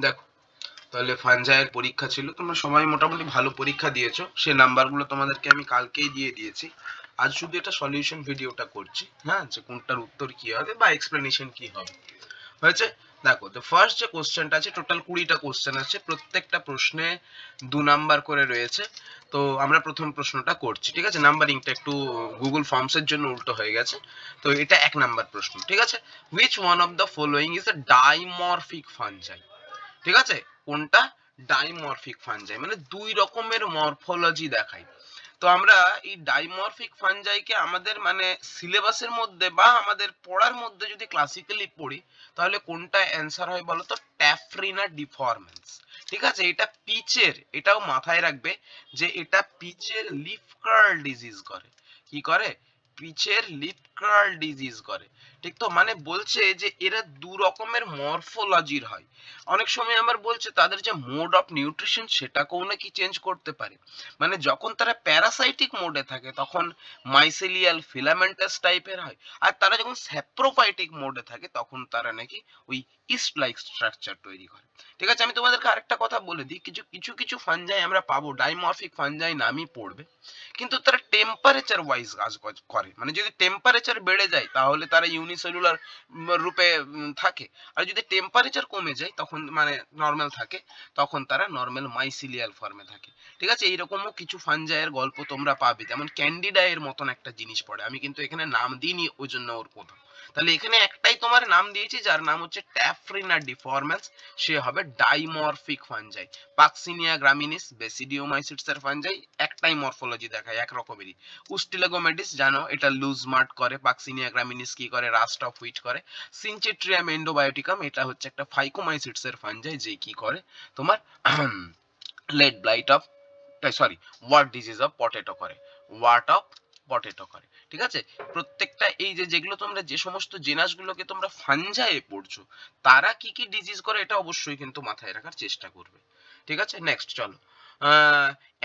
দেখো, তাহলে ফানজাইয়ের পরীক্ষা ছিল, তোমরা সবাই মোটামুটি ভালো পরীক্ষা দিয়েছো, সে নাম্বারগুলো তোমাদেরকে আমি কালকেই দিয়ে দিয়েছি। আজ শুধু এটা সলিউশন ভিডিওটা করছি, হ্যাঁ, যে কোনটার উত্তর কি হবে বা এক্সপ্লেনেশন কি হবে। হয়েছে? দেখো, তো ফার্স্ট যে কোশ্চেনটা আছে, টোটাল 20টা কোশ্চেন আছে, প্রত্যেকটা প্রশ্নে 2 নাম্বার করে রয়েছে। তো আমরা প্রথম প্রশ্নটা করছি, ঠিক আছে? নাম্বারিংটা একটু গুগল ফর্মসের জন্য উল্টো হয়ে গেছে। তো এটা 1 নাম্বার প্রশ্ন, ঠিক আছে? Which one of the following is a dimorphic fungi? ঠিক আছে? কোনটা ডাইমরফিক ফানজাই, মানে দুই রকমের মরফোলজি দেখায়। তো আমরা এই ডাইমরফিক ফানজাইকে আমাদের মানে সিলেবাসের মধ্যে বা আমাদের পড়ার মধ্যে যদি ক্লাসিক্যালি পড়ি, তাহলে কোনটা অ্যান্সার হয় বলো তো? ট্যাফরিনা ডিফরমেন্স। ঠিক আছে? এটা পিচের, এটাও মাথায় রাখবে যে এটা পিচের লিফ কার্ল ডিজিজ করে। কি করে? পিচের লিফ কার্ল ডিজিজ করে। ঠিক তো? মানে বলছে যে এরা দু রকমের মরফোলজির হয়। অনেক সময় আমার বলছে তাদের যে মোড অফ নিউট্রিশন সেটাকেও নাকি চেঞ্জ করতে পারে। মানে যখন তারা প্যারাসাইটিক মোডে থাকে তখন মাইসেলিয়াল ফিলামেন্টাস টাইপের হয়, আর তারা যখন স্যাপ্রোফাইটিক মোডে থাকে তখন তারা নাকি ওই ইস্ট লাইক স্ট্রাকচার তৈরি করে। ঠিক আছে? আমি তোমাদেরকে আরেকটা কথা বলে দিই, কিছু কিছু কিছু ফানজাই আমরা পাবো ডাইমরফিক ফানজাই নামই পড়বে, কিন্তু তারা টেম্পারেচার ওয়াইজ কাজ করে। মানে যদি টেম্পারেচার বেড়ে যায় তাহলে তারা ইউনিসেলুলার রূপে থাকে, আর যদি টেম্পারেচার কমে যায় তখন মানে নর্মাল থাকে, তখন তারা নর্মাল মাইসিলিয়াল ফর্মে থাকে। ঠিক আছে? এইরকমও কিছু ফানজাইয়ের গল্প তোমরা পাবে, যেমন ক্যান্ডিডা এর মতন একটা জিনিস পড়ে, আমি কিন্তু এখানে নাম দিইনি ওই জন্য ওর কথা। তাহলে এখানে একটাই তোমার নাম দিয়েছি যার নাম হচ্ছে ট্যাফরিনা ডিফরমেন্স, সে হবে ডাইমরফিক ফানজাই। পাক্সিনিয়া গ্রামিনিস বেসিডিওমাইসিটস এর ফানজাই, একটাই মরফোলজি দেখায় এক রকমেরই। উস্টিলেগোমেডিস জানো এটা লুজ মার্ট করে, পাক্সিনিয়া গ্রামিনিস কি করে? রাস্ট অফ হুইট করে। সিনচেট্রিয়াম এন্ডোবায়োটিকাম এটা হচ্ছে একটা ফাইকোমাইসিটস এর ফানজাই, যে কি করে তোমার lead blight of, sorry, wart disease of potato করে, ওয়ার্ট অফ পটেটো করে। ঠিক আছে? প্রত্যেকটা এই যে যেগুলো তোমরা যে সমস্ত জেনাসগুলোকে তোমরা ফানজায়ে পড়ছো, তারা কি কি ডিজিজ করে এটা অবশ্যই কিন্তু মাথায় রাখার চেষ্টা করবে। ঠিক আছে? নেক্সট চলো।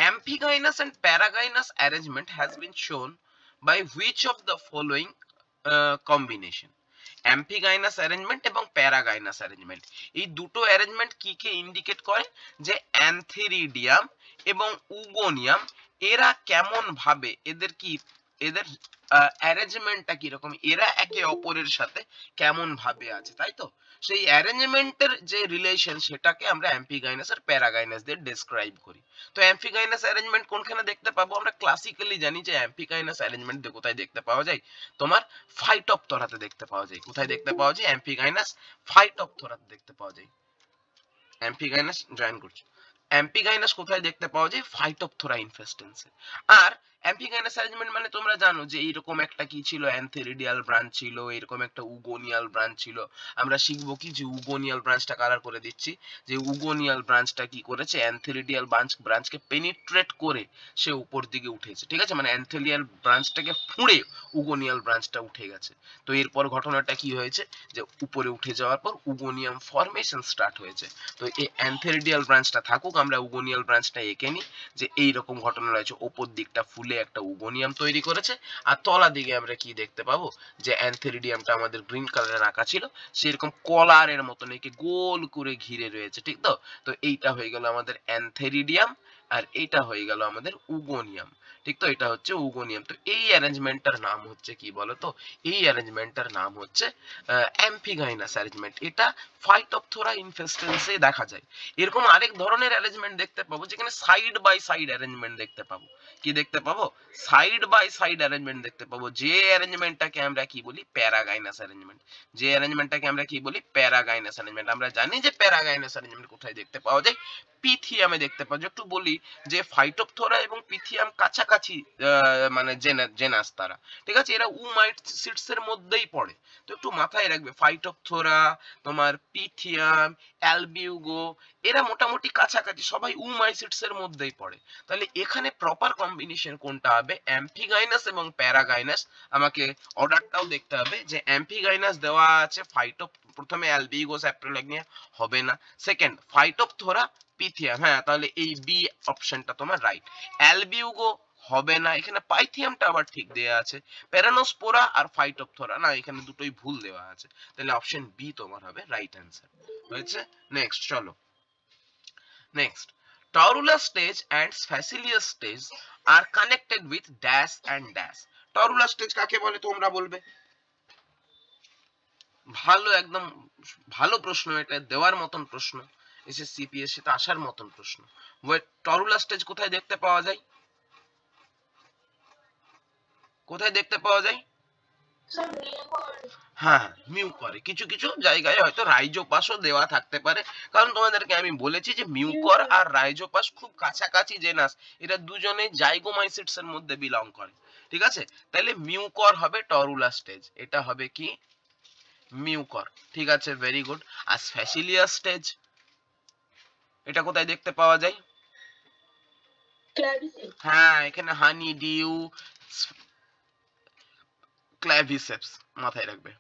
Amphiginous and paragynous arrangement has been shown by which of the following combination? Amphigynous arrangement এবং প্যারাগাইনাস অ্যারেঞ্জমেন্ট, এই দুটো অ্যারেঞ্জমেন্ট কি কে ইন্ডিকেট করে? যে অ্যান্থেরিডিয়াম এবং উগোনিয়াম এরা কেমন ভাবে, এদের কি, এদের অ্যারেঞ্জমেন্টটা কিরকম, এরা একে অপরের সাথে কেমন ভাবে আছে, তাই তো? সেই অ্যারেঞ্জমেন্টের যে রিলেশন সেটাকে আমরা অ্যাম্ফিগাইনাস আর প্যারাগাইনাস দিয়ে ডেসক্রাইব করি। তো অ্যাম্ফিগাইনাস অ্যারেঞ্জমেন্ট কোনখানে দেখতে পাবো? আমরা ক্লাসিক্যালি জানি যে অ্যাম্ফিগাইনাস অ্যারেঞ্জমেন্ট কোথায় দেখতে পাওয়া যায়? তোমার ফাইটোপথরাতে দেখতে পাওয়া যায়। কোথায় দেখতে পাওয়া যায়? অ্যাম্ফিগাইনাস ফাইটোপথরাতে দেখতে পাওয়া যায়। অ্যাম্ফিগাইনাস জয়েন করছে। অ্যাম্পিগাইনাস কোথায় দেখতে পাওয়া যায়? ফাইটোপথোরা ইনফেস্টেন্সে। আর অ্যাম্পিগাইনাস অ্যারেঞ্জমেন্ট মানে তোমরা জানো যে এইরকম একটা কি ছিল? অ্যান্থেরিডিয়াল ব্রাঞ্চ ছিল, এরকম একটা উগোনিয়াল ব্রাঞ্চ ছিল। আমরা শিখবো কি যে উগোনিয়াল ব্রাঞ্চটা কালার করে দিচ্ছি, যে উগোনিয়াল ব্রাঞ্চটা কি করেছে? অ্যান্থেরিডিয়াল ব্রাঞ্চকে পেনিট্রেট করে সে উপর দিকে উঠেছে। ঠিক আছে? মানে অ্যান্থেরিডিয়াল ব্রাঞ্চটাকে ফুঁড়ে উগোনিয়াল ব্রাঞ্চটা উঠে গেছে। তো এরপর ঘটনাটা কি হয়েছে? যে উপরে উঠে যাওয়ার পর উগোনিয়াম ফরমেশন স্টার্ট হয়েছে। তো এই অ্যান্থেরিডিয়াল ব্রাঞ্চটা থাকুক, আমরা উগোনিয়াল ব্রাঞ্চটা এঁকে নিই যে এইরকম ঘটনা রয়েছে, ওপর দিকটা ফুলে একটা উগোনিয়াম তৈরি করেছে, আর তলা দিকে আমরা কি দেখতে পাবো? যে অ্যান্থেরিডিয়ামটা আমাদের গ্রিন কালারের আঁকা ছিল সেরকম কলারের মতন একে গোল করে ঘিরে রয়েছে। ঠিক তো? তো এইটা হয়ে গেল আমাদের অ্যান্থেরিডিয়াম, আর এইটা হয়ে গেল আমাদের উগোনিয়াম। ঠিক তো? এটা হচ্ছে উগোনিয়াম। তো এই অ্যারেঞ্জমেন্টটার নাম হচ্ছে কি বলতো? এই অ্যারেঞ্জমেন্টটার নাম হচ্ছে অ্যাম্ফিগাইনাস অ্যারেঞ্জমেন্ট। এটা ফাইটোপথোরা ইনফেস্টেন্সে দেখা যায়। এরকম আরেক ধরনের অ্যারেঞ্জমেন্ট দেখতে পাবো যেখানে সাইড বাই সাইড অ্যারেঞ্জমেন্ট দেখতে পাবো। কি দেখতে পাবো? সাইড বাই সাইড অ্যারেঞ্জমেন্ট দেখতে পাবো, যে অ্যারেঞ্জমেন্টটাকে আমরা কি বলি? প্যারাগাইনাস অ্যারেঞ্জমেন্ট। যে অ্যারেঞ্জমেন্টটাকে আমরা কি বলি? প্যারাগাইনাস অ্যারেঞ্জমেন্ট। আমরা জানি যে প্যারাগাইনাস অ্যারেঞ্জমেন্ট কোথায় দেখতে পাওয়া যায়? পিথিয়ামে দেখতে পাওয়া যায়। একটু বলি যে ফাইটোপথোরা এবং পিথিয়াম কাছাকাছি মানে জেনাস তারা। ঠিক আছে? এরা উমাইটসিডস এর মধ্যেই পড়ে। তো একটু মাথায় রাখবে, ফাইটোপথোরা, তোমার পিথিয়াম, অ্যালবিউগো, এরা মোটামুটি কাছাকাছি, সবাই উমাইসিটস এর মধ্যেই পড়ে। তাহলে এখানে প্রপার কম্বিনেশন কোনটা হবে? অ্যাম্ফিগাইনাস এবং প্যারাগাইনাস। আমাকে অর্ডারটাও দেখতে হবে যে অ্যাম্ফিগাইনাস দেওয়া আছে ফাইটো, প্রথমে অ্যালবিউগো স্যাপ্রোলেগনিয়া হবে না, সেকেন্ড ফাইটোপথোরা পিথিয়াম, হ্যাঁ, তাহলে এই বি অপশনটা তোমার রাইট। অ্যালবিউগো হবে না। এখানে পাইথিয়ামটা আবার ঠিক দেয়া আছে, প্যারানোস্পোরা আর ফাইটোপথোরা না, এখানে দুটোই ভুল দেওয়া আছে। তাহলে অপশন বি তোমার হবে রাইট অ্যান্সার। হয়েছে? নেক্সট চলো। Next, torula stage and facilius stage are connected with dash and dash. Torula stage কাকে বলে তোমরা বলবে? ভালো, একদম ভালো প্রশ্ন, এটা দেওয়ার মতন প্রশ্ন, এসএসসি পিএসসি তে আসার মতন প্রশ্ন। টরুলা স্টেজ কোথায় দেখতে পাওয়া যায়? কোথায় দেখতে পাওয়া যায়? হ্যাঁ, মিউকরে কিছু কিছু জায়গায় হয়তো রাইজোপাসও দেওয়া থাকতে পারে, কারণ তোমাদেরকে আমি বলেছি যে মিউকর আর রাইজোপাস খুব কাছাকাছি জেনাস, এরা দুজনে জাইগোমাইসিটস এর মধ্যে বিলং করে। ঠিক আছে, তাহলে মিউকর হবে টরুলা স্টেজ, এটা হবে কি মিউকর। ঠিক আছে, ভেরি গুড। আর ফ্যাসিলিয়াস স্টেজ এটা কোথায় দেখতে পাওয়া যায়? হ্যাঁ, এখানে হানি ডিউ, ক্ল্যাভিসেপস মাথায় রাখবে।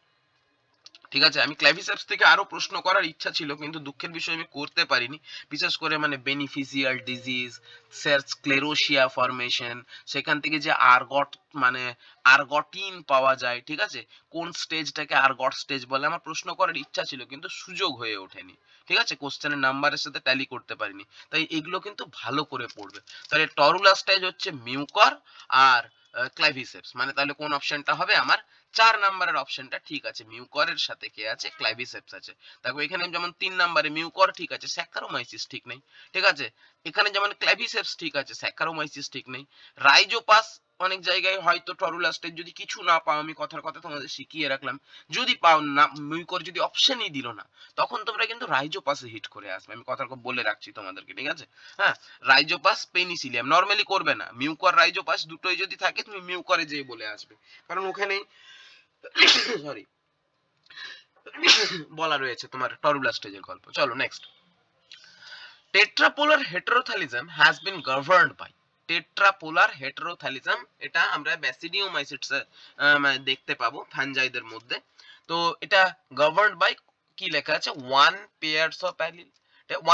ঠিক আছে, আমি ক্ল্যাভিসেপস থেকে আরো প্রশ্ন করার ইচ্ছা ছিল, কিন্তু দুঃখের বিষয় আমি করতে পারিনি। বিশেষ করে মানে বেনিফিসিয়াল ডিজিজ, স্ক্লেরোসিয়া ফরমেশন, সেখান থেকে যে আর্গট মানে আর্গটিন পাওয়া যায়, ঠিক আছে, কোন স্টেজটাকে আর্গট স্টেজ বলে, আমার প্রশ্ন করার ইচ্ছা ছিল কিন্তু সুযোগ হয়ে ওঠেনি। ঠিক আছে, কোশ্চেনের নাম্বারের সাথে ট্যালি করতে পারিনি, তাই এগুলো কিন্তু ভালো করে পড়বে। তাহলে টরুলা স্টেজ হচ্ছে মিউকর আর ক্ল্যাভিসেপস, মানে তাহলে কোন অপশনটা হবে আমার? 4 নাম্বারের অপশনটা ঠিক আছে, মিউকরের সাথে কে আছে? ক্ল্যাভিসেপস আছে। দেখো এখানে যেমন 3 নাম্বারে মিউকর ঠিক আছে, স্যাকারোমাইসিস ঠিক নেই। ঠিক আছে, এখানে যেমন ক্ল্যাভিসেপস ঠিক আছে, স্যাকারোমাইসিস ঠিক নেই। রাইজোপাস অনেক জায়গায় হয়তো টরুলা স্টেজ যদি কিছু না পাও, আমি কথার কথা তোমাদের শিখিয়ে রাখলাম, যদি পাও না, মিউকর যদি অপশনই দিল না, তখন তোমরা কিন্তু রাইজোপাসে হিট করে আসবে, আমি কথার কথা বলে রাখছি তোমাদেরকে। ঠিক আছে, হ্যাঁ, রাইজোপাস পেনিসিলিয়াম নরমালি করবে না, মিউকর রাইজোপাস দুটোই যদি থাকে তুমি মিউকরে যেয়ে বলে আসবে, কারণ ওখানেই সরি বলা রয়েছে তোমার টরুলা স্টেজের গল্প। চলো next, tetrapolar heterothallism has been governed by. Tetrapolar heterothallism এটা আমরা ব্যাসিডিওমাইসিটস মানে দেখতে পাবো ফাঞ্জাইদের মধ্যে। তো এটা গভর্নড বাই কি লেখা আছে? 1 pairs of allele,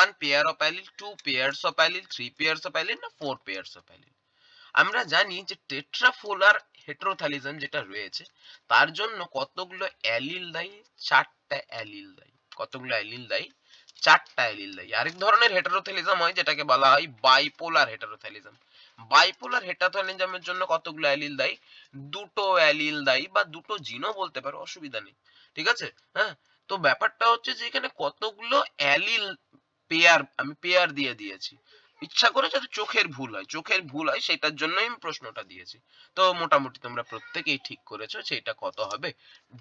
1 pair of allele, 2 pairs of allele, 3 pairs of allele না 4 পেয়ারস অফ অ্যালিল। আমরা জানি যে টেট্রাপোলার হেটেরোথ্যালিজম যেটা রয়েছে তার জন্য কতগুলো অ্যালিল দায়ী? 4টা অ্যালিল দায়ী। কতগুলো অ্যালিল দায়ী? 4টা অ্যালিল দায়ী। আরেক ধরনের হেটেরোথ্যালিজম হয় যেটাকে বলা হয় বাইপোলার হেটেরোথ্যালিজম। বাইপোলার হেটেরোথ্যালিজমের জন্য কতগুলো অ্যালিল দায়ী? দুটো অ্যালিল দায়ী, বা দুটো জিনও বলতে পারো, অসুবিধা নেই। ঠিক আছে, হ্যাঁ, তো ব্যাপারটা হচ্ছে যে এখানে কতগুলো অ্যালিল পেয়ার, আমি পেয়ার দিয়ে দিয়েছি, ইচ্ছা করে যাতে চোখের ভুল হয়, চোখের ভুল হয় সেটার জন্যই আমি প্রশ্নটা দিয়েছি। তো মোটামুটি তোমরা প্রত্যেকেই ঠিক করেছো, সেটা কত হবে?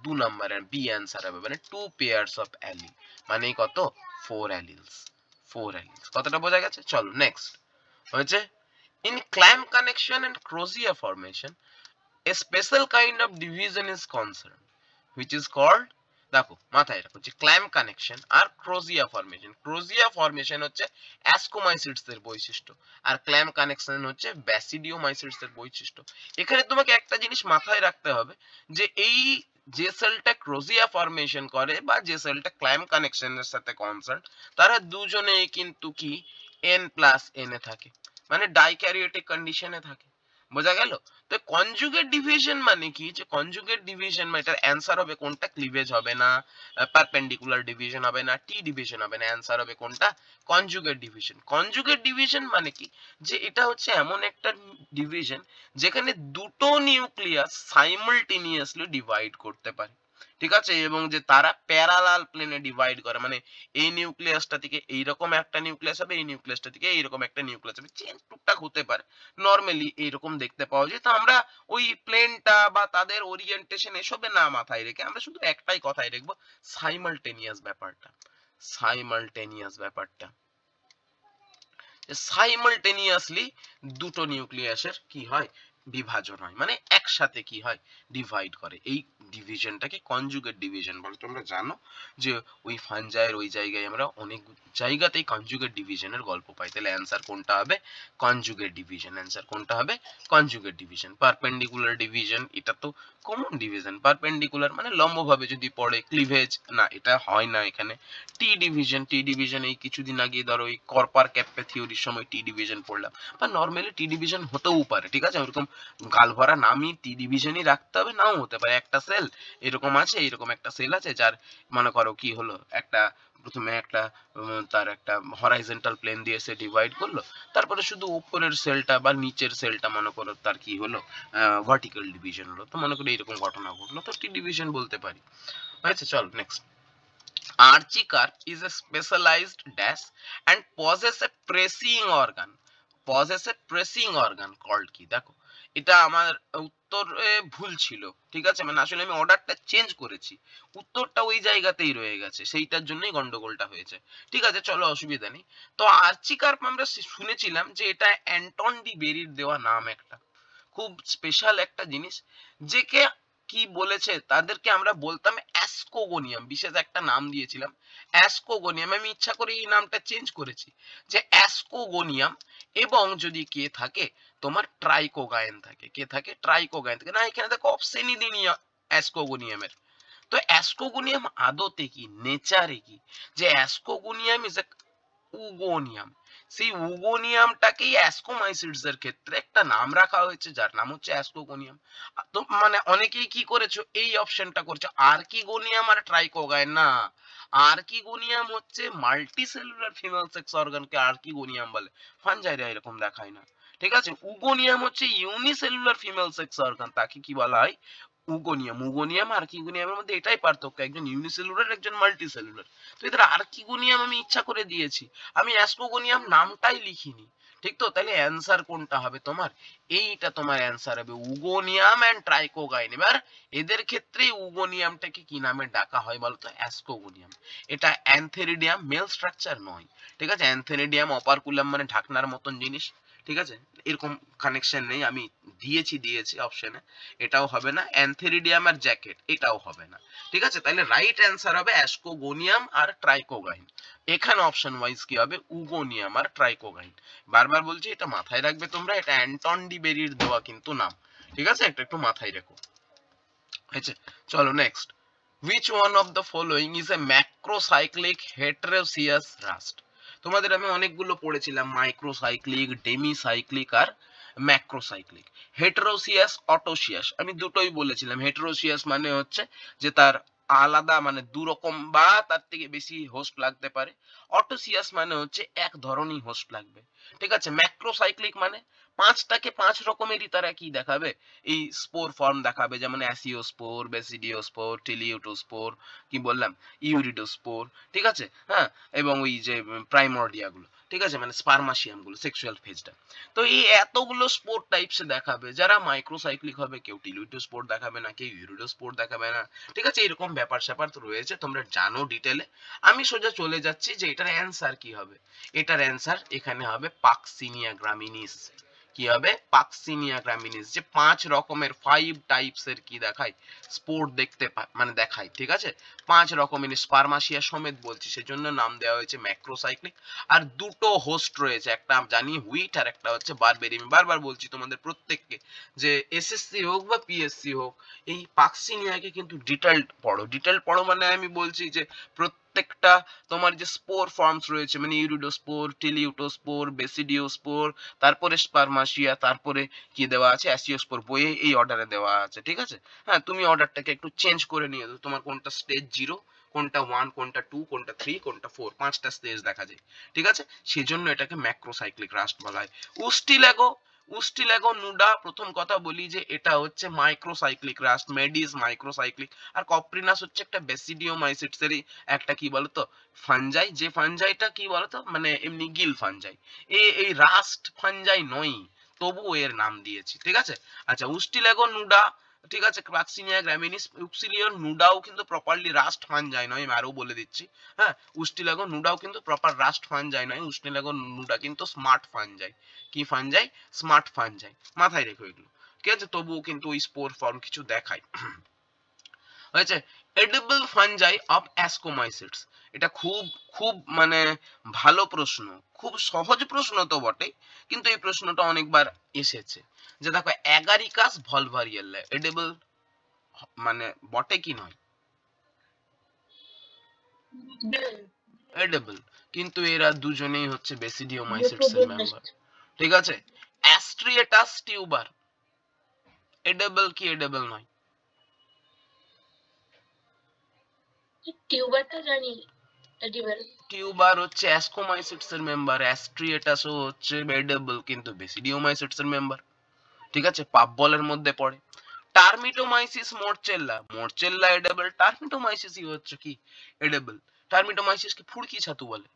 2 নাম্বারের বি অ্যান্সার হবে, মানে 2 পেয়ারস অফ অ্যালিল, মানে কত? 4 অ্যালিলস। 4 অ্যালিলস, কতটা বোঝা গেছে? চলো নেক্সট হয়েছে, in clamp connection and crocea formation a special kind of division is concerned which is called, দেখো মাথায় রাখো যে ক্ল্যাম্প কানেকশন আর ক্রোজিয়া ফরমেশন, ক্রোজিয়া ফরমেশন হচ্ছে অ্যাস্কোমাইসিটস এর বৈশিষ্ট্য, আর ক্ল্যাম্প কানেকশন হচ্ছে ব্যাসিডিওমাইসিটস এর বৈশিষ্ট্য। এখানে তোমাকে একটা জিনিস মাথায় রাখতে হবে যে এই যে সেলটা ক্রোজিয়া ফরমেশন করে বা যে সেলটা ক্ল্যাম্প কানেকশনের সাথে কনসার্ন, তারা দুজনেই কিন্তু কি n+n এ থাকে, মানে ডাইক্যারিওটিক কন্ডিশনে থাকে। বোঝা গেল? তো কনজুগেট ডিভিশন মানে কি? যে কনজুগেট ডিভিশন মানে এটার অ্যানসার হবে কোনটা? ক্লিভেজ হবে না, পারপেন্ডিকুলার ডিভিশন হবে না, টি ডিভিশন হবে না, অ্যানসার হবে কোনটা? Conjugate division. কনজুগেট ডিভিশন মানে কি? যে এটা হচ্ছে এমন একটা ডিভিশন যেখানে দুটো নিউক্লিয়াস সাইমালটেনিয়াসলি ডিভাইড করতে পারে। ঠিক আছে, এবং যে তারা প্যারালাল প্লেনে ডিভাইড করে, মানে এই নিউক্লিয়াসটা থেকে এইরকম একটা নিউক্লিয়াস হবে, এই নিউক্লিয়াসটা থেকে এইরকম একটা নিউক্লিয়াস হবে, চেঞ্জ টুকটাক হতে পারে, নরমালি এইরকম দেখতে পাওয়া যায়। তো আমরা ওই প্লেনটা বা তাদের ওরিয়েন্টেশন এসবে না মাথায় রেখে আমরা শুধু একটাই কথাই রাখবো, সাইমালটেনিয়াস ব্যাপারটা। সাইমালটেনিয়াস ব্যাপারটা, সাইমালটেনিয়াসলি দুটো নিউক্লিয়াসের কি হয়? বিভাজন হয়, মানে একসাথে কি হয়, ডিভাইড করে। এই ডিভিশনটাকে কনজুগেট ডিভিশন বলে। তোমরা জানো যে ওই ফানজাইয়ের ওই জায়গায় আমরা অনেক জায়গাতেই কনজুগেট ডিভিশনের গল্প পাই। তাহলে অ্যান্সার কোনটা হবে, কনজুগেট ডিভিশন। অ্যান্সার কোনটা হবে, কনজুগেট ডিভিশন। পারপেন্ডিকুলার ডিভিশন, এটা তো কমন ডিভিশন। পারপেন্ডিকুলার মানে লম্বভাবে যদি পড়ে, ক্লিভেজ না, এটা হয় না এখানে। টি ডিভিশন, টি ডিভিশন এই কিছুদিন আগে ধরো ওই কর্পার ক্যাপ্পে থিওরির সময় টি ডিভিশন পড়লাম, বা নর্মালি টি ডিভিশন হতেও পারে, ঠিক আছে, ওরকম গাল ভরা নামই টি ডিভিশনই রাখতে হবে, নাও হতে পারে। একটা সেল এরকম আছে, এরকম একটা সেল আছে যার মনে করো কি হলো, একটা প্রথমে একটা তার একটা হরাইজন্টাল প্লেন দিয়ে সে ডিভাইড করলো, তারপরে শুধু উপরের সেলটা বা নিচের সেলটা মনে করো তার কি হলো, ভার্টিক্যাল ডিভিশন হলো। তো মনে করি এরকম ঘটনা ঘটলো, তো টি ডিভিশন বলতে পারি। আচ্ছা চল next. Archicarp is a specialized dash and possess a pressing organ. Possess a pressing organ called কি, দেখো এটা আমার উত্তরে ভুল ছিল, ঠিক আছে, মানে আসলে আমি অর্ডারটা চেঞ্জ করেছি, উত্তরটা ওই জায়গাতেই রয়ে গেছে, সেইটার জন্যই গন্ডগোলটা হয়েছে। ঠিক আছে চলো, অসুবিধা নেই। তো আর্চিকার্প আমরা শুনেছিলাম যে এটা অ্যান্টন ডি বেরির দেওয়া নাম, একটা খুব স্পেশাল একটা জিনিস, যে কে কি বলেছে তাদেরকে আমরা বলতাম অ্যাসকোগোনিয়াম, বিশেষ একটা নাম দিয়েছিলাম অ্যাসকোগোনিয়াম। আমি ইচ্ছা করে এই নামটা চেঞ্জ করেছি যে অ্যাসকোগোনিয়াম। এবং যদি কে থাকে তোমার ট্রাইকোগায়েন থাকে, কে থাকে ট্রাইকোগায়েন থাকে না, এখানে দেখো অপশনই দিনি অ্যাসকোগোনিয়ামের। তো অ্যাসকোগোনিয়াম আদতে কি, নেচারে কি, যে অ্যাসকোগোনিয়াম ইজ এ উগোনিয়াম, সেই উগোনিয়ামটাকেই অ্যাসকোমাইসিডস এর ক্ষেত্রে একটা নাম রাখা হয়েছে যার নাম হচ্ছে অ্যাসকোগোনিয়াম। তো মানে অনেকেই কি করেছো, এই অপশনটা করছো আর্কিগোনিয়াম আর ট্রাইকোগাইন না। আর্কিগোনিয়াম হচ্ছে মাল্টিসেলুলার ফিমেল সেক্স অর্গানকে আর্কিগোনিয়াম বলে, ফানজাইরা এরকম দেখায় না, ঠিক আছে। উগোনিয়াম হচ্ছে ইউনিসেলুলার ফিমেল সেক্স অর্গান, তাকে কি বলা হয়, উগোনিয়াম। উগোনিয়াম আর আর্কিগোনিয়ামের মধ্যে এটাই পার্থক্য, একজন ইউনিসেলুলার একজন মাল্টিসেলুলার। তো এদের আর্কিগোনিয়াম আমি ইচ্ছা করে দিয়েছি, আমি অ্যাসকোগোনিয়াম নামটাই লিখিনি, ঠিক তো। তাহলে অ্যান্সার কোনটা হবে তোমার, এইটা তোমার অ্যান্সার হবে উগোনিয়াম এন্ড ট্রাইকোগাইন। এবার এদের ক্ষেত্রে উগোনিয়ামটাকে কি নামে ডাকা হয় বলতো, অ্যাসকোগোনিয়াম। এটা অ্যানথেরিডিয়াম, মেল স্ট্রাকচার নয়, ঠিক আছে। অ্যানথেরিডিয়াম অপারকুলাম মানে ঢাকনার মতন জিনিস, ঠিক আছে, এরকম কানেকশন নেই, আমি দিয়েছি অপশনে, এটাও হবে না। অ্যানথেরিডিয়াম আর জ্যাকেট এটাও হবে না, ঠিক আছে। তাহলে রাইট অ্যান্সার হবে অ্যাসকোগোনিয়াম আর ট্রাইকোগাইন। এখানে অপশন ওয়াইজ কি হবে, উগোনিয়াম আর ট্রাইকোগাইন। বারবার বলছি এটা মাথায় রাখবে তোমরা, এটা অ্যান্টন ডি বেরির দেওয়া কিন্তু নাম, ঠিক আছে, এটা একটু মাথায় রেখো। আচ্ছা চলো next. which one of the following is a macrocyclic heterogeneous rust? তোমাদের আমি অনেকগুলো পড়েছিলাম, মাইক্রোসাইক্লিক, ডেমিসাইক্লিক আর ম্যাক্রোসাইক্লিক। হেটেরোসিয়াস, অটোসিয়াস, আমি দুটোই বলেছিলাম। হেটেরোসিয়াস মানে হচ্ছে যে তার আলাদা মানে দুরকম বা তার থেকে বেশি হোস্ট লাগতে পারে। অটোসিয়াস মানে হচ্ছে এক ধরনের হোস্ট লাগবে, ঠিক আছে। ম্যাক্রোসাইক্লিক মানে পাঁচটাকে পাঁচ রকমেরই তারা কি দেখাবে, এই স্পোর ফর্ম দেখাবে, যেমন অ্যাসিওস্পোর, বেসিডিওস্পোর, টেলিউটোস্পোর, কি বললাম, ইউরিডোস্পোর, ঠিক আছে, হ্যাঁ, এবং ওই যে প্রাইমর্ডিয়া গুলো, ঠিক আছে, মানে স্পারমাশিয়াম গুলো, সেক্সুয়াল ফেজটা। তো এই এতগুলো স্পোর টাইপস দেখাবে, যারা মাইক্রোসাইক্লিক হবে কেউ টেলিউটোস্পোর দেখাবে না, কেউ ইউরিডোস্পোর দেখাবে না, ঠিক আছে, এরকম ব্যাপার স্যাপার তো রয়েছে, তোমরা জানো ডিটেলে। আমি সোজা চলে যাচ্ছি যে এটার অ্যান্সার কি হবে। এটার অ্যান্সার এখানে হবে পাকসিনিয়া গ্রামিনিস। কি হবে, পাকসিনিয়া গ্রামিনিস, যে পাঁচ রকমের, 5 টাইপস এর কি দেখায়, স্পোর দেখতে মানে দেখায়, ঠিক আছে, পাঁচ রকমের স্পারমাশিয়া সমেত বলছি, সেজন্য নাম দেওয়া হয়েছে ম্যাক্রোসাইক্লিক। আর দুটো হোস্ট রয়েছে, একটা জানি হুইট আর একটা হচ্ছে বারবেরি। আমি বারবার বলছি তোমাদের প্রত্যেককে যে এসএসসি হোক বা পিএসসি হোক, এই পাকসিনিয়াকে কিন্তু ডিটেইলড পড়ো। ডিটেইলড পড়ো মানে আমি বলছি যে প্রত্যেকটা তোমার যে স্পোর ফর্মস রয়েছে, মানে ইউরিডোস্পোর, টেলিউটোস্পোর, বেসিডিওস্পোর, তারপরে স্পারমাশিয়া, তারপরে কি দেওয়া আছে, অ্যাসিওস্পোর, বইয়ে এই অর্ডারে দেওয়া আছে, ঠিক আছে। হ্যাঁ, তুমি অর্ডারটাকে একটু চেঞ্জ করে নিয়ে দাও, তোমার কোনটা স্টেজ 0, কোনটা 1, কোনটা 2, কোনটা 3, কোনটা 4, পাঁচটা স্টেজ দেখা যায়, ঠিক আছে। সেজন্য এটাকে ম্যাক্রোসাইক্লিক রাস্ট বলা হয়। উস্টিল্যাগো নুডা, প্রথম কথা বলি যে এটা হচ্ছে মাইক্রোসাইক্লিক রাস্ট, মেডিস মাইক্রোসাইক্লিক, আর কপ্রিনাস হচ্ছে একটা বেসিডিওমাইসিটসেরই একটা কি বলতো ফানজাই, যে ফানজাইটা কি বলতো মানে এমনি গিল ফানজাই, এই রাস্ট ফানজাই নয়, তবু এর নাম দিয়েছি, ঠিক আছে। আচ্ছা উস্টিল্যাগো নুডা, ঠিক আছে, ক্লাক্সিনিয়া গ্র্যামিনিস, ইউক্সিলিয়ন নুডাও কিন্তু প্রপারলি রাস্ট ফানজাই নয়, আমি আরো বলে দিচ্ছি, হ্যাঁ। উস্টিল্যাগো নুডাও কিন্তু প্রপার রাস্ট ফানজাই নয়, উস্টিল্যাগো নুডা কিন্তু স্মার্ট ফানজাই। কি ফানজাই, স্মার্ট ফানজাই, মাথায় রেখো এগুলো, ঠিক আছে, তবুও কিন্তু ওই স্পোর ফর্ম কিছু দেখায়। হয়েছে। এডিবল ফাঞ্জাই অফ অ্যাসকোমাইসিটস, এটা খুব খুব মানে ভালো প্রশ্ন, খুব সহজ প্রশ্ন তো বটে, কিন্তু এই প্রশ্নটা অনেকবার এসেছে। যে দেখো অ্যাগারিকাস ভলভারিয়েলা এডিবল মানে বটে কি নয়? এডিবল, কিন্তু এরা দুজনেই হচ্ছে বেসিডিওমাইসিটস এর মেম্বার। ঠিক আছে। অ্যাস্ট্রিয়েটাস টিউবার এডিবল কি এডিবল নয়? টিউবারটা জানি এডিবল। টিউবার হচ্ছে অ্যাসকোমাইসিটস এর মেম্বার, অ্যাস্ট্রিয়েটাসও হচ্ছে এডিবল কিন্তু বেসিডিওমাইসিটস এর মেম্বার। ঠিক আছে, পাপ বলের মধ্যে পড়ে। টার্মিটোমাইসিস মোরচেল্লা, মোরচেল্লা এডেবল, টার্মিটোমাইসিসই হচ্ছে কি এডেবল। টার্মিটোমাইসিসকে ফুড়কি ছাতু বলে।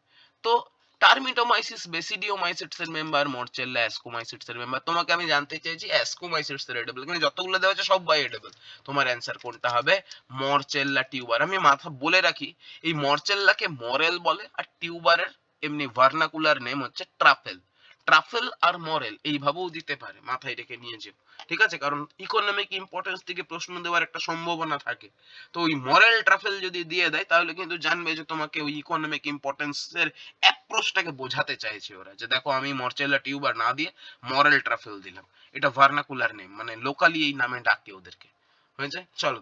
তো টার্মিটোমাইসিস বেসিডিওমাইসিটস এর মেম্বার, মোরচেল্লা অ্যাসকোমাইসিটস এর মেম্বার। তোমাকে আমি জানতে চাইছি অ্যাসকোমাইসিটস এর এডেবল, কিন্তু যতগুলো দেওয়া আছে সব বাই এডেবল। তোমার অ্যানসার কোনটা হবে? মরচেল্লা টিউবার। আমি মাথা বলে রাখি, এই মরচেল্লাকে মরেল বলে, আর টিউবারের এমনি ভার্নাকুলার নেম হচ্ছে ট্রাফেল। ট্রাফেল আর মরেল এইভাবেও দিতে পারে, মাথায় রেখে নিয়ে যেও। ঠিক আছে, কারণ ইকোনমিক ইম্পর্টেন্স থেকে প্রশ্ন দেওয়ার একটা সম্ভাবনা থাকে। তো ওই মরেল ট্রাফেল যদি দিয়ে দেয় তাহলে কিন্তু জানবে যে তোমাকে ওই ইকোনমিক ইম্পর্টেন্স এর অ্যাপ্রোচটাকে বোঝাতে চাইছে ওরা, যে দেখো আমি মরচেলা টিউবার না দিয়ে মরেল ট্রাফেল দিলাম। এটা ভার্নাকুলার নেম, মানে লোকালি এই নামে ডাকে ওদেরকে। হয়েছে, চলো।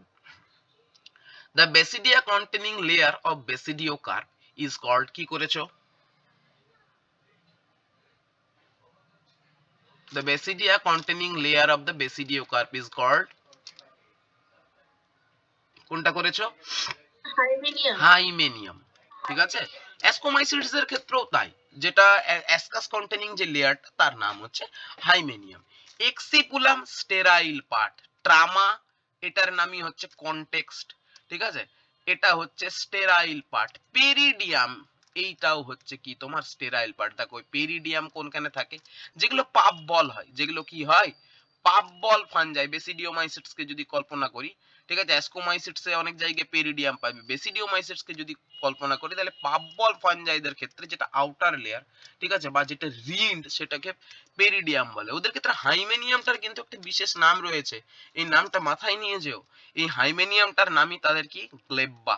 The basidia containing layer of basidiocarp is called, কি করেছো? The basidia containing layer of the basidiocarp is called, কোনটা করেছো? হাইমেনিয়াম। হাইমেনিয়াম। ঠিক আছে, অ্যাসকোমাইসিটস এর ক্ষেত্রেও তাই, যেটা অ্যাসকাস কন্টেনিং যে লেয়ারটা তার নাম হচ্ছে হাইমেনিয়াম। এক্সিপুলাম স্টেরাইল পার্ট, ট্রামা এটার নামই হচ্ছে কনটেক্সট। ঠিক আছে, এটা হচ্ছে স্টেরাইল পার্ট। পেরিডিয়াম এইটাও হচ্ছে কি তোমার স্টেরাইল পার্ট। দেখো পেরিডিয়াম কোনখানে থাকে? যেগুলো পাপ বল হয়, যেগুলো কি হয় পাপ বল ফানজাই, বেসিডিওমাইসিটস কে যদি কল্পনা করি, ঠিক আছে, অ্যাসকোমাইসিটস এ অনেক জায়গায় পেরিডিয়াম পাবে, বেসিডিওমাইসিটস কে যদি কল্পনা করি তাহলে পাপ বল ফানজাইদের ক্ষেত্রে যেটা আউটার লেয়ার, ঠিক আছে, বা যেটা রিন্ড সেটাকে পেরিডিয়াম বলে। ওদের ক্ষেত্রে হাইমেনিয়ামটার কিন্তু একটা বিশেষ নাম রয়েছে, এই নামটা মাথায় নিয়ে যেও। এই হাইমেনিয়ামটার নামই তাদের কি গ্লেব্বা,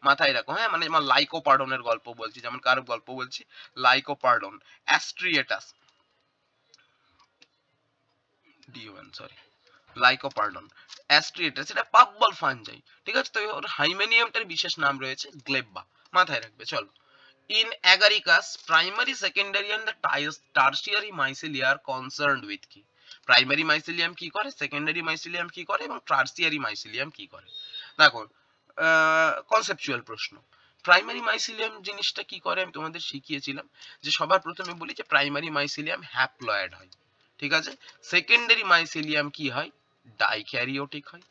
মাথায় রাখো। হ্যাঁ, মানে আমার লাইকোপার্ডনের গল্প বলছি, যেমন কার গল্প বলছি? লাইকোপার্ডন। অ্যাস্ট্রিয়েটাস D1 সরি, লাইকোপার্ডন। অ্যাস্ট্রিয়েটাস এটা পাপ বল ফানজাই। ঠিক আছে, তো ওর হাইমেনিয়ামটার বিশেষ নাম রয়েছে গ্লেব্বা, মাথায় রাখবে। চলো। In agaricus, primary, secondary and the tertiary mycelia are concerned with কি? প্রাইমারি মাইসিলিয়াম কি করে, সেকেন্ডারি মাইসিলিয়াম কি করে, এবং টার্সিয়ারি মাইসিলিয়াম কি করে? দেখো কনসেপচুয়াল প্রশ্ন। প্রাইমারি মাইসিলিয়াম জিনিসটা কি করে আমি তোমাদের শিখিয়েছিলাম, যে সবার প্রথমে বলি যে প্রাইমারি মাইসিলিয়াম হ্যাপ্লয়েড হয়। ঠিক আছে, সেকেন্ডারি মাইসিলিয়াম কি হয়? ডাইক্যারিওটিক হয়।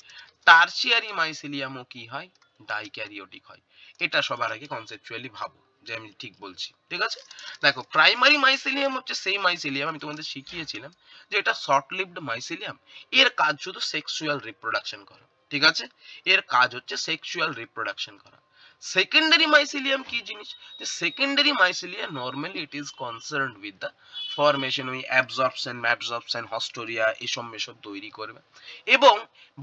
টার্সিয়ারি মাইসিলিয়ামও কি হয়? ডাইক্যারিওটিক হয়। এটা সবার আগে কনসেপচুয়ালি ভাবো যে আমি ঠিক বলছি। ঠিক আছে, দেখো প্রাইমারি মাইসিলিয়াম হচ্ছে সেই মাইসিলিয়াম আমি তোমাদের শিখিয়েছিলাম যে এটা শর্ট লিভড মাইসিলিয়াম, এর কাজ শুধু সেক্সুয়াল রিপ্রোডাকশন করা। ঠিক আছে, এর কাজ হচ্ছে সেক্সুয়াল রিপ্রোডাকশন করা। সেকেন্ডারি মাইসিলিয়াম কি জিনিস? যে secondary mycelia normally it is concerned with the formation, ওই অ্যাবজর্পশন হস্টোরিয়া এসব মেসব তৈরি করবে। এবং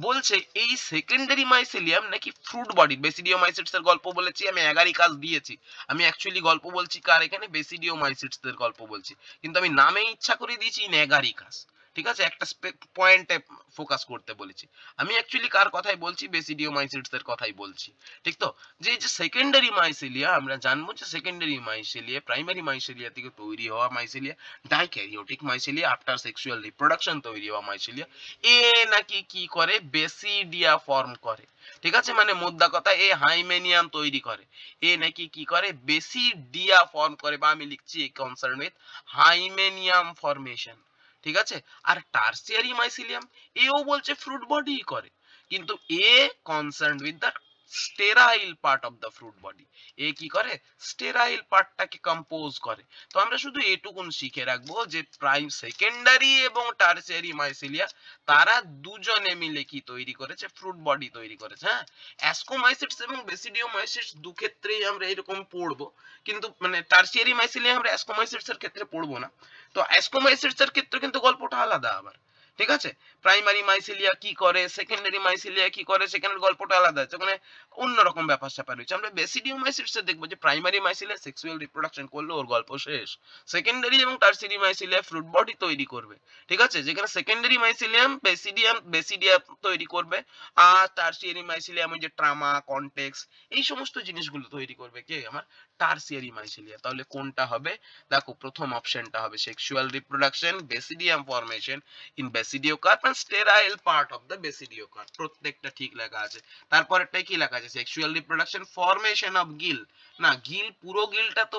বলছে এই সেকেন্ডারি মাইসিলিয়াম নাকি ফ্রুট বডি, বেসিডিওমাইসিটস এর গল্প বলেছি আমি, অ্যাগারিকাস দিয়েছি, আমি অ্যাকচুয়ালি গল্প বলছি কার? এখানে বেসিডিওমাইসিটস এর গল্প বলছি, কিন্তু আমি নামে ইচ্ছা করে দিয়েছি অ্যাগারিকাস। ঠিক আছে, একটা পয়েন্টে ফোকাস করতে বলেছি। আমি অ্যাকচুয়ালি কার কথাই বলছি? বেসিডিওমাইসিটস এর কথাই বলছি। ঠিক তো, যে এই যে সেকেন্ডারি মাইসিলিয়া আমরা জানবো যে সেকেন্ডারি মাইসিলিয়া প্রাইমারি মাইসিলিয়া থেকে তৈরি হওয়া মাইসিলিয়া, ডাইক্যারিওটিক মাইসিলিয়া, আফটার সেক্সুয়াল রিপ্রোডাকশন তৈরি হওয়া মাইসিলিয়া, এ নাকি কি করে? বেসিডিয়া ফর্ম করে। ঠিক আছে, মানে মোদ্দা কথা এ হাইমেনিয়াম তৈরি করে, এ নাকি কি করে? বেসিডিয়া ফর্ম করে, বা আমি লিখছি কনসার্ন উইথ হাইমেনিয়াম ফরমেশন। ঠিক আছে, আর টার্সিয়ারি মাইসিলিয়াম এও বলছে ফ্রুট বডি করে, কিন্তু এ concern with the sterile part of the fruit body. এ কি করে? স্টেরাইল পার্টটাকে কম্পোজ করে। তো আমরা শুধু এটুকুন শিখে রাখবো যে সেকেন্ডারি এবং টার্সিয়ারি মাইসিলিয়া তারা দুজনে মিলে কি তৈরি করেছে? ফ্রুট বডি তৈরি করেছে। হ্যাঁ, অ্যাসকোমাইসিটস এবং বেসিডিওমাইসিটস দু ক্ষেত্রেই আমরা এরকম পড়বো, কিন্তু মানে টার্সিয়ারি মাইসিলিয়া আমরা অ্যাসকোমাইসিটস এর ক্ষেত্রে পড়বো না। তো অ্যাসকোমাইসিটস এর ক্ষেত্রে কিন্তু গল্পটা আলাদা আবার। ঠিক আছে? প্রাইমারি মাইসিলিয়া কি করে, সেকেন্ডারি মাইসিলিয়া কি করে, সেখানের গল্পটা আলাদা আছে, মানে অন্যরকম ব্যাপার স্যাপার রয়েছে। আমরা বেসিডিওমাইসিটসে দেখবো যে প্রাইমারি মাইসিলিয়া সেক্সুয়াল রিপ্রোডাকশন করলে ওর গল্প শেষ। সেকেন্ডারি এবং টারসিয়ারি মাইসিলিয়া ফ্রুট বডি তৈরি করবে, ঠিক আছে? যেখানে সেকেন্ডারি মাইসিলিয়াম বেসিডিয়া তৈরি করবে, আর টারসিয়ারি মাইসিলিয়াম ওই যে ট্রামা, কনটেক্স, এই সমস্ত জিনিসগুলো তৈরি করবে কে? আমার টারসিয়ারি মাইসিলিয়া। তাহলে কোনটা হবে? দেখো প্রথম অপশনটা হবে sexual reproduction, basidium formation in basidiocarp and sterile part of the basidiocarp, প্রত্যেকটা ঠিক লেখা আছে। তারপরেরটাই কি লেখা আছে? Sexual reproduction, formation of Gill. না, গিল পুরো গিলটা তো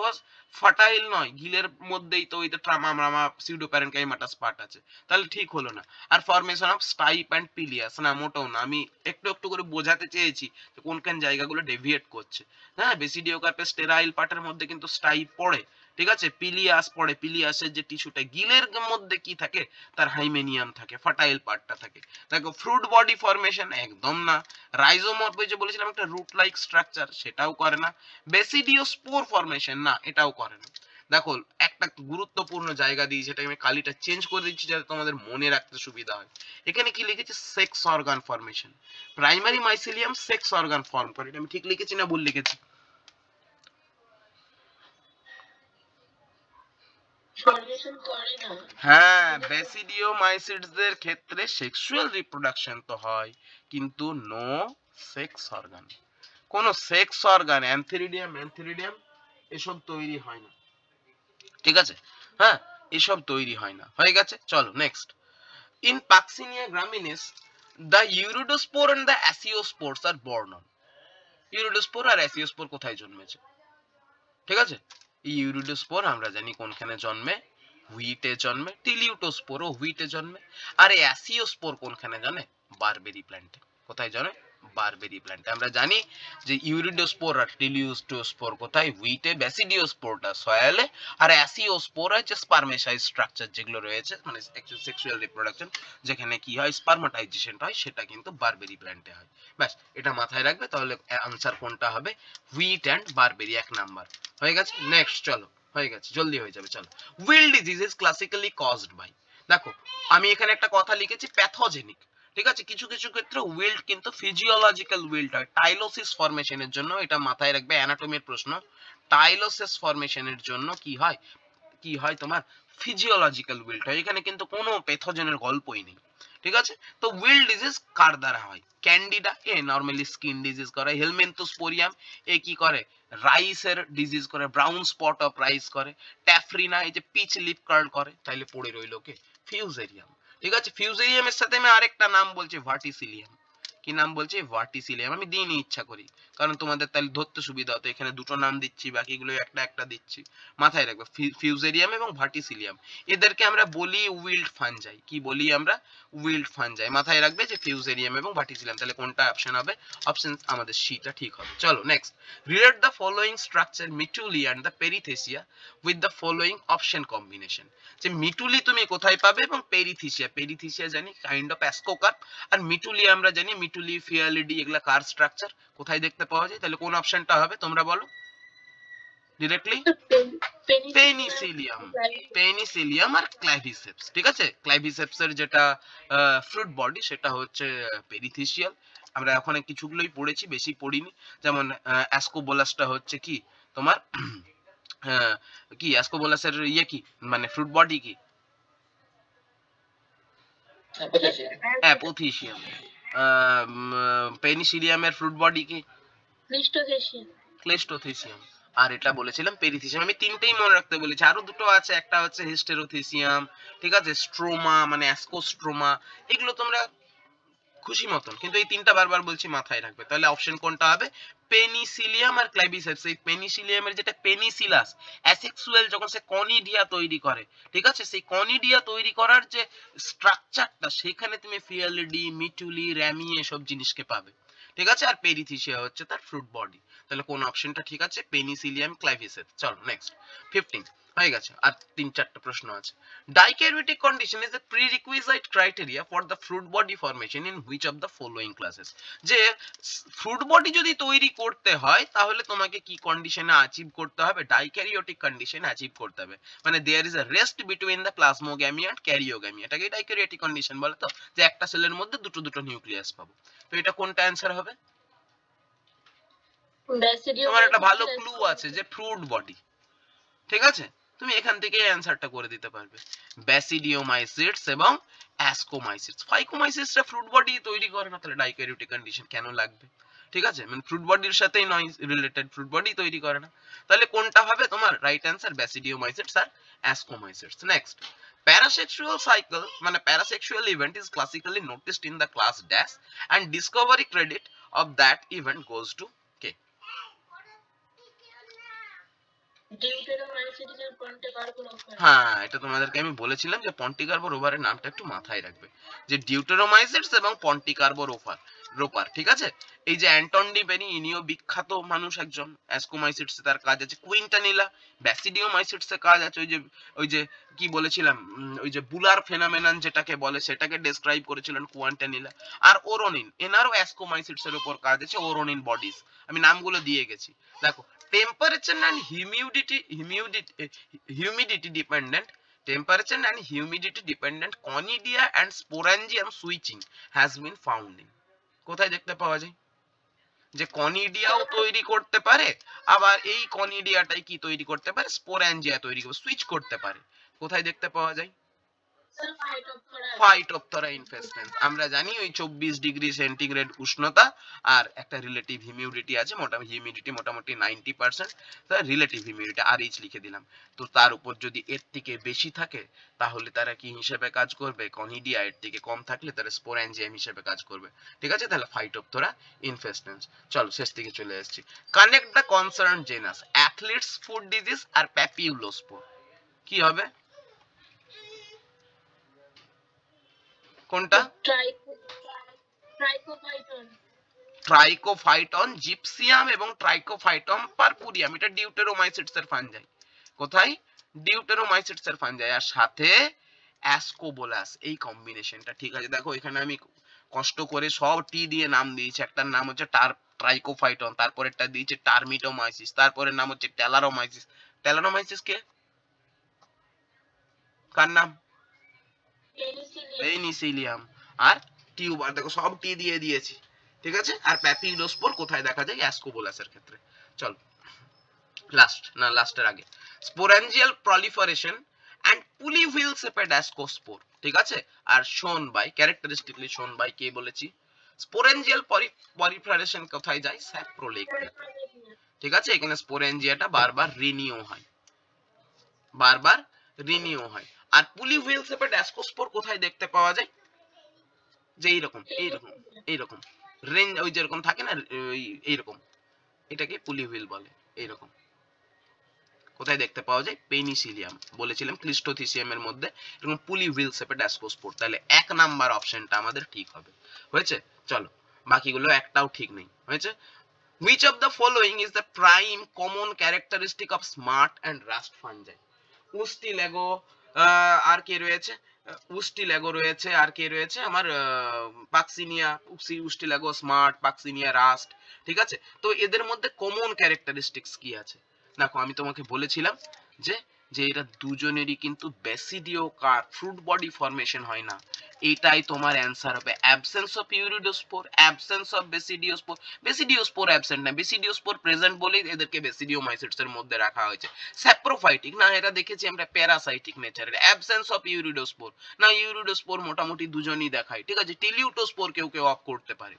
ফার্টাইল নয়, গিলের মধ্যেই তো ওই তো ট্রামা মামা সিউডো প্যারেনকাইমাটাস পার্ট আছে, তাহলে ঠিক হলো না। আর ফরমেশন অফ স্টাইপ অ্যান্ড পিলিয়াস, না মোটেও না, আমি একটু একটু করে বোঝাতে চেয়েছি যে কোন কোন জায়গাগুলো ডেভিয়েট করছে। হ্যাঁ, বেসিডিওকার্পের স্টেরাইল পার্টের মধ্যে কিন্তু স্টাইপ পড়ে, ঠিক আছে? পিলিয়াস পড়ে, পিলিয়াসের যে টিস্যুটা, গিলের মধ্যে কি থাকে? তার হাইমেনিয়াম থাকে, ফার্টাইল পার্টটা থাকে। দেখো ফ্রুট বডি ফরমেশন একদম না। রাইজোমর্ফ যে বলেছিলাম একটা রুট লাইক স্ট্রাকচার, সেটাও করে না। বেসিডিওস্পোর ফরমেশন, না এটাও করে না। দেখো একটা গুরুত্বপূর্ণ জায়গা দিই, যেটা আমি কালিটা চেঞ্জ করে দিচ্ছি যাতে তোমাদের মনে রাখতে সুবিধা হয়। এখানে কি লিখেছে? Sex organ formation. Primary mycelium sex organ form করে, এটা আমি ঠিক লিখেছি না ভুল লিখেছি? ফরমেশন করে না। হ্যাঁ, বেসিডিওমাইসিটসদের ক্ষেত্রে সেক্সুয়াল রিপ্রোডাকশন তো হয়, কিন্তু নো সেক্স অর্গান। কোন সেক্স অর্গান, অ্যান্থেরিডিয়াম এসব তৈরি হয় না, ঠিক আছে? হ্যাঁ, এসব তৈরি হয় না। হয়ে গেছে, চলো next. In Puccinia graminis the urediospore and the aeciospores are borne on. Urediospore আর অ্যাসিওস্পোর কোথায় জন্মেছে? ঠিক আছে, এই ইউরিডোস্পোর আমরা জানি কোনখানে জন্মে, হুইটে জন্মে। টিলিউটোস্পোরও হুইটে জন্মে। আর এই অ্যাসিওস্পোর কোনখানে জানে? বারবেরি প্ল্যান্টে। কোথায় জন্মে? বারবেরি প্ল্যান্টে। আমরা জানি যে ইউরিডোস্পোর আর টিলিউটোস্পোর কোথায়? হুইটে। ব্যাসিডিওস্পোরটা সয়েলে। আর অ্যাসিওস্পোর হচ্ছে স্পারমেসাইজ স্ট্রাকচার যেগুলো রয়েছে, মানে সেক্সুয়াল রিপ্রোডাকশন যেখানে কি হয়, স্পারমাটাইজেশনটা হয়, সেটা কিন্তু বারবেরি প্ল্যান্টে হয়। ব্যাস, এটা মাথায় রাখবে, তাহলে আনসার কোনটা হবে? Wheat and barberry, 1 number. হয়ে গেছে, নেক্সট চলো। হয়ে গেছে, জলদি হয়ে যাবে, চলো। Weil disease is classically caused by. দেখো আমি এখানে একটা কথা লিখেছি প্যাথোজেনিক, ঠিক আছে? কিছু কিছু ক্ষেত্রে উইল্ড কিন্তু ফিজিওলজিক্যাল উইল্ড হয়, টাইলোসিস ফরমেশনের জন্য। এটা মাথায় রাখবে, অ্যানাটমির প্রশ্ন। টাইলোসিস ফরমেশনের জন্য কি হয়? কি হয় তোমার? ফিজিওলজিক্যাল উইল্ড হয়। এখানে কিন্তু কোনো প্যাথোজেনের গল্পই নেই, ঠিক আছে? তো উইল ডিজিজ কার দ্বারা হয়? ক্যান্ডিডা এ নরমালি স্কিন ডিজিজ করে। হেলমিনথোস্পোরিয়াম এ কি করে? রাইসের ডিজিজ করে, ব্রাউন স্পট অফ রাইস করে। ট্যাফরিনা এই যে পিচ লিপ কার্ল করে। তাইলে পড়ে রইলো কে? ফিউজেরিয়াম, ঠিক আছে? ফিউজেরিয়ামের সাথে আমি আরেকটা নাম বলছি, ভার্টিসিলিয়াম। কি নাম বলছি? ভার্টিসিলিয়াম। আমি দিইনি ইচ্ছা করি, কারণ তোমাদের তাহলে ধরতে সুবিধা হতো। এখানে দুটো নাম দিচ্ছি, বাকিগুলো একটা একটা দিচ্ছি। মাথায় রাখবে, ফিউজেরিয়াম এবং ভার্টিসিলিয়াম, এদেরকে আমরা বলি উইল্ড ফানজাই। কি বলি আমরা? Wild fungi. মাথায় রাখবে যে ফিউজেরিয়াম এবং ভার্টিসিলিয়াম। তাহলে কোনটা অপশন হবে? অপশন আমাদের সিটা ঠিক হবে। চলো next. Relate the following structure mituli and the perithecia with the following option combination. যে মিটুলি তুমি কোথায় পাবে এবং পেরিথেসিয়া জানি কাইন্ড অফ অ্যাসকোকার্প, আর মিটুলি আমরা জানি মিটুলি, ফিয়ালিডি, এগুলা কার স্ট্রাকচার, কোথায় দেখতে পাওয়া যায়? তাহলে কোন অপশনটা হবে তোমরা বলো ডিরেক্টলি? পেনিসিলিয়াম। পেনিসিলিয়াম আর ক্লাইভিসেপস, ঠিক আছে? ক্লাইভিসেপস এর যেটা ফ্রুট বডি, সেটা হচ্ছে পেরিথেসিয়াল। আমরা এখন কিছুগুলোই পড়েছি, বেশি পড়িনি। যেমন অ্যাসকোবোলাসটা হচ্ছে কি তোমার কি অ্যাসকোবোলাসের ইয়ে কি, মানে ফ্রুট বডি কি? অ্যাপোথিসিয়াম। পেনিসিলিয়ামের ফ্রুট বডি কি? ক্লেস্টোথিসিয়াম। আর এটা বলেছিলাম পেরিথিসিয়াম। আমি তিনটেই মনে রাখতে বলেছি, আরো দুটো আছে, একটা হচ্ছে হিস্টেরোথিসিয়াম, ঠিক আছে? স্ট্রোমা মানে অ্যাসকোস্ট্রোমা, এগুলো তোমরা খুশি মতন, কিন্তু এই তিনটা বারবার বলছি মাথায় রাখবে। তাহলে অপশন কোনটা হবে? পেনিসিলিয়াম আর ক্লাইভিসেপস। এই পেনিসিলিয়ামের যেটা পেনিসিলাস, অ্যাসেক্সুয়াল যখন সে কনিডিয়া তৈরি করে, ঠিক আছে? সেই কনিডিয়া তৈরি করার যে স্ট্রাকচারটা, সেখানে তুমি ফিয়ালিডি, মিটুলি, র্যামি এসব জিনিসকে পাবে, ঠিক আছে? আর পেরিথিসিয়া হচ্ছে তার ফ্রুট বডি। তাহলে কোন অপশনটা ঠিক আছে? পেনিসিলিয়াম ক্লাইভিসেপ। চলো নেক্সট 15 হয়ে গেছে, আর 3-4টা প্রশ্ন আছে। Dikaryotic condition is a prerequisite criteria for the fruit body formation in which of the following classes? যে ফ্রুট বডি যদি তৈরি করতে হয় তাহলে তোমাকে কি কন্ডিশনে অ্যাচিভ করতে হবে? ডাইক্যারিওটিক কন্ডিশন অ্যাচিভ করতে হবে, মানে there is a rest between the plasmogamy and karyogamy. এটাকে ডাইক্যারিওটিক কন্ডিশন বলে। তো যে একটা সেলের মধ্যে দুটো দুটো নিউক্লিয়াস পাবো। তো এটা কোনটা অ্যান্সার হবে? তোমার একটা ভালো ক্লু আছে যে ফ্রুট বডি, ঠিক আছে? তুমি এখান থেকে অ্যানসারটা করে দিতে পারবে। ব্যাসিডিওমাইসিটস এবং অ্যাসকোমাইসিটস। ফাইকোমাইসিটসটা ফ্রুট বডি তৈরি করে না, তাহলে ডাইক্যারিওটিক কন্ডিশন কেন লাগবে? ঠিক আছে, মানে ফ্রুট বডির সাথেই নয় রিলেটেড, ফ্রুট বডি তৈরি করে না। তাহলে কোনটা হবে তোমার রাইট অ্যানসার? ব্যাসিডিওমাইসিটস আর অ্যাসকোমাইসিটস। নেক্সট, প্যারাসেক্সুয়াল সাইকেল মানে parasexual event is classically noticed in the class dash and discovery credit of that event goes to K. হ্যাঁ, এটা তোমাদেরকে আমি বলেছিলাম যে পন্টিকার্বো রোভারের নামটা একটু মাথায় রাখবে, যে ডিউটেরোমাইসিটস এবং পন্টিকার্বো রোপার, ঠিক আছে? এই যে অ্যান্টন ডি বেনি, ইনিও বিখ্যাত মানুষ একজন। অ্যাসকোমাইসিটস তার কাজ আছে। কুইন্টানিলা, ব্যাসিডিওমাইসিটস এর কাজ আছে ওই যে কি বলেছিলাম, ওই যে বুলার ফেনোমেনন যেটাকে বলে সেটাকে ডেসক্রাইব করেছিলেন কুইন্টানিলা। আর ওরোনিন, এনারও অ্যাসকোমাইসিটস এর উপর কাজ আছে, ওরোনিন বডিজ। আমি নামগুলো দিয়ে গেছি। দেখো, temperature and humidity dependent conidia and sporangium switching has been found in. কোথায় দেখতে পাওয়া যায়? যে কনিডিয়াও তৈরি করতে পারে, আবার এই কনিডিয়াটাই কি তৈরি করতে পারে? স্পোরাঞ্জিয়া তৈরি করতে, সুইচ করতে পারে। কোথায় দেখতে পাওয়া যায়? ফাইটোপথরা ইনফেস্টেন্স। আমরা জানি ওই 24 ডিগ্রি সেন্টিগ্রেড উষ্ণতা আর একটা রিলেটিভ হিউমিডিটি আছে, মোটামুটি 90%, তার রিলেটিভ হিউমিডিটি আর এইচ লিখে দিলাম। তো তার উপর যদি এর থেকে বেশি থাকে তাহলে তারা কি হিসেবে কাজ করবে? কনিডিয়া। এর থেকে কম থাকলে তারা স্পোরাঞ্জিয়াম হিসেবে কাজ করবে, ঠিক আছে? তাহলে ফাইটোপথরা ইনফেস্টেন্স। চলো শেষ দিকে চলে আসছি। Connect the concern genus, athlete's foot disease আর প্যাপিউলোস্পোর। কি হবে কোনটা? ট্রাইকোফাইটন জিপসিয়াম এবং ট্রাইকোফাইটন পারপুরিয়াম। এটা ডিউটেরোমাইসিটস এর ফানজাই। কোথায়? ডিউটেরোমাইসিটস এর ফানজাই। আর সাথে অ্যাসকোবোলাস, এই কম্বিনেশনটা, ঠিক আছে? দেখো এখানে আমি কষ্ট করে সব টি দিয়ে নাম দিয়েছি। একটার নাম হচ্ছে ট্রাইকোফাইটন, তারপরেরটা দিয়েছে টার্মিটোমাইসিস, তারপরের নাম হচ্ছে টেলারোমাইসিস। টেলারোমাইসিস কে কার নাম? পেনিসিলিয়াম। আর টিউবার, দেখো সব টি দিয়ে দিয়েছি, ঠিক আছে? আর প্যাপিউলোস্পোর কোথায় দেখা যায়? অ্যাসকোবোলাসের ক্ষেত্রে। চল লাস্টের আগে, স্পোরাঞ্জিয়াল প্রলিফারেশন এন্ড পুলিভিল সেপেড অ্যাসকোস্পোর, ঠিক আছে? আর শোন বাই, ক্যারেক্টারিস্টিকলি শোন বাই কে বলেছি? স্পোরাঞ্জিয়াল প্রলিফারেশন কোথায় যায়? স্যাপ্রোলেগনিয়া, ঠিক আছে? এখানে স্পোরেঞ্জিয়াটা বারবার রিনিউ হয়। আর পুলিভিল সেপেড অ্যাসকোস্পোর কোথায় দেখতে পাওয়া যায়? যে এইরকম রেঞ্জ, ওই যেরকম থাকে না এইরকম, এটাকে পুলিভিল বলে। এইরকম কোথায় দেখতে পাওয়া যায়? পেনিসিলিয়াম, বলেছিলাম ক্লিস্টোথিসিয়াম এর মধ্যে এরকম পুলিভিল সেপেড অ্যাসকোস্পোর। তাহলে 1 নাম্বার অপশনটা আমাদের ঠিক হবে। হয়েছে? চলো বাকিগুলো একটাও ঠিক নেই। হয়েছে? Which of the following is the prime common characteristic of smart and rust fungi? উস্টিলেগো, আর কে রয়েছে? উস্টিলেগো রয়েছে, আর কে রয়েছে আমার? পাক্সিনিয়া, উস্টিলেগো, স্মার্ট, পাক্সিনিয়া, রাস্ট, ঠিক আছে? তো এদের মধ্যে কমন ক্যারেক্টারিস্টিক্স কি আছে? দেখো আমি তোমাকে বলেছিলাম যে এরা দুজনেরই কিন্তু ব্যাসিডিওকার ফ্রুট বডি ফর্মেশন হয় না। এটাই তোমার অ্যান্সার হবে। Absence of urediospore, absence of basidiospore. Basidiospore absent না, বেসিডিওস্পোর প্রেজেন্ট বলেই এদেরকে বেসিডিওমাইসিটস এর মধ্যে রাখা হয়েছে। স্যাপ্রোফাইটিক না, এটা দেখেছি আমরা প্যারাসাইটিক নেচারের। অ্যাবসেন্স অফ ইউরিডোস্পোর না, ইউরিডোস্পোর মোটামুটি দুজনই দেখায়, ঠিক আছে? টিলিউটোস্পোর কেউ অফ করতে পারে,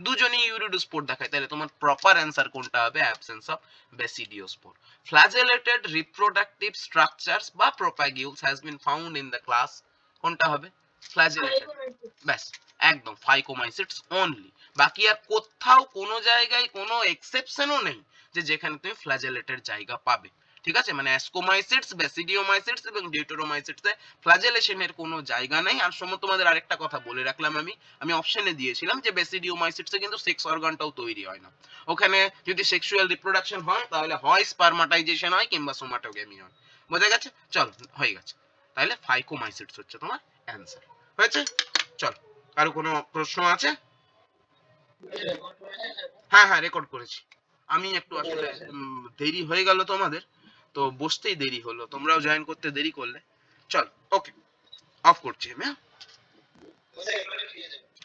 দুজনই ইউরিডোস্পোর দেখায়। তাহলে তোমার প্রপার অ্যান্সার কোনটা হবে? Absence of basidiospore. Flagellated reproductive structures বা propagules has been found in the class, কোনটা হবে? ফ্ল্যাজেলেটেড। ব্যাস, একদম ফাইকোমাইসিটস অনলি। বাকি আর কোথাও কোনো জায়গায় কোনো এক্সেপশনও নেই যে যেখানে তুমি ফ্ল্যাজেলেটেড জায়গা পাবে, ঠিক আছে, মানে অ্যাস্কোমাইসিটস, ব্যাসিডিওমাইসিটস এবং ডেউটেরোমাইসিটসে ফ্ল্যাজেলেশনের কোনো জায়গা নেই। আর সময় তোমাদের আরেকটা কথা বলে রাখলাম, আমি অপশনে দিয়েছিলাম যে ব্যাসিডিওমাইসিটসে কিন্তু সেক্স অর্গানটাও তৈরি হয় না। ওখানে যদি সেক্সুয়াল রিপ্রোডাকশন হয় তাহলে হয় স্পারমাটাইজেশন হয় কিংবা সোমাটোগ্যামি হয়। বোঝা গেছে? চল, হয়ে গেছে। তাহলে ফাইকোমাইসিটস হচ্ছে তোমার অ্যান্সার। হয়েছে? চল, কারো কোনো প্রশ্ন আছে? হ্যাঁ হ্যাঁ, রেকর্ড করেছি। আমি একটু আসলে দেরি হয়ে গেল তোমাদের, তো বসতেই দেরি হলো, তোমরাও জয়েন করতে দেরি করলে। চল, ওকে, অফ করছি আমি।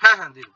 হ্যাঁ হ্যাঁ, দিন।